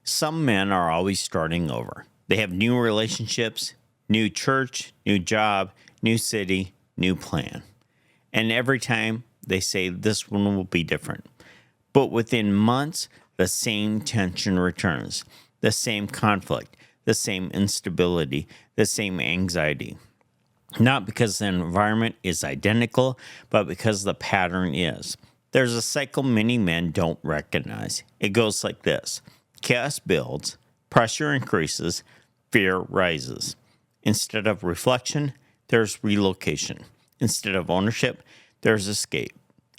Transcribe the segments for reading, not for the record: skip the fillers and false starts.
Some men are always starting over. They have new relationships, new church, new job, new city, new plan. And every time they say this one will be different. But within months, the same tension returns, the same conflict, the same instability, the same anxiety. Not because the environment is identical, but because the pattern is. There's a cycle many men don't recognize. It goes like this. Chaos builds, pressure increases, fear rises. Instead of reflection, there's relocation. Instead of ownership, there's escape.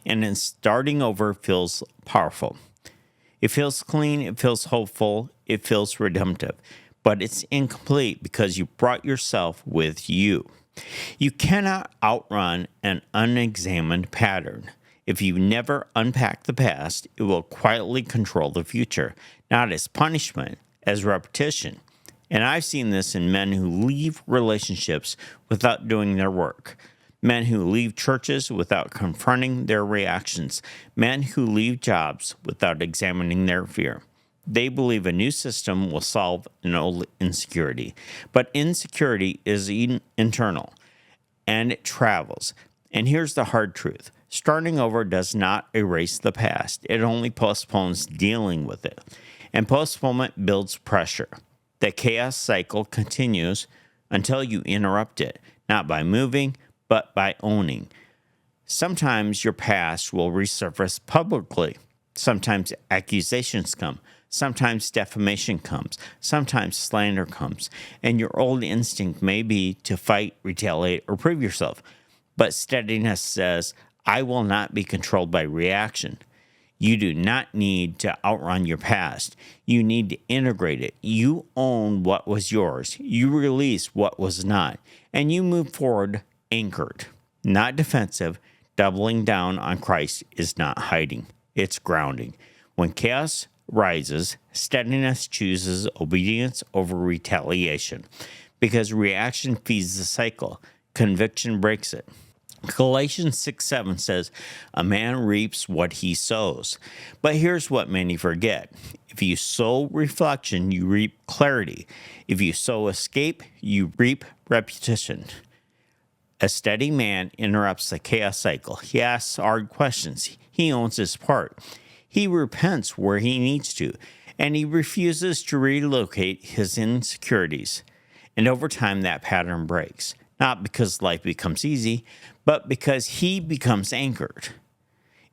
And then starting over feels powerful. It feels clean, it feels hopeful, it feels redemptive. But it's incomplete because you brought yourself with you. You cannot outrun an unexamined pattern. If you never unpack the past, it will quietly control the future, not as punishment, as repetition. And I've seen this in men who leave relationships without doing their work, men who leave churches without confronting their reactions, men who leave jobs without examining their fear. They believe a new system will solve an old insecurity, but insecurity is internal, and it travels. And here's the hard truth. Starting over does not erase the past. It only postpones dealing with it. And postponement builds pressure. The chaos cycle continues until you interrupt it, not by moving, but by owning. Sometimes your past will resurface publicly. Sometimes accusations come. Sometimes defamation comes. Sometimes slander comes. And your old instinct may be to fight, retaliate, or prove yourself. But steadiness says, I will not be controlled by reaction. You do not need to outrun your past. You need to integrate it. You own what was yours. You release what was not. And you move forward anchored, not defensive. Doubling down on Christ is not hiding. It's grounding. When chaos rises, steadiness chooses obedience over retaliation. Because reaction feeds the cycle. Conviction breaks it. Galatians 6:7 says, a man reaps what he sows. But here's what many forget. If you sow reflection, you reap clarity. If you sow escape, you reap repetition. A steady man interrupts the chaos cycle. He asks hard questions. He owns his part. He repents where he needs to, and he refuses to relocate his insecurities. And over time, that pattern breaks. Not because life becomes easy, but because he becomes anchored.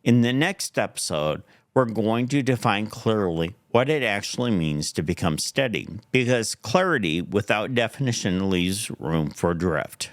In the next episode, we're going to define clearly what it actually means to become steady, because clarity without definition leaves room for drift.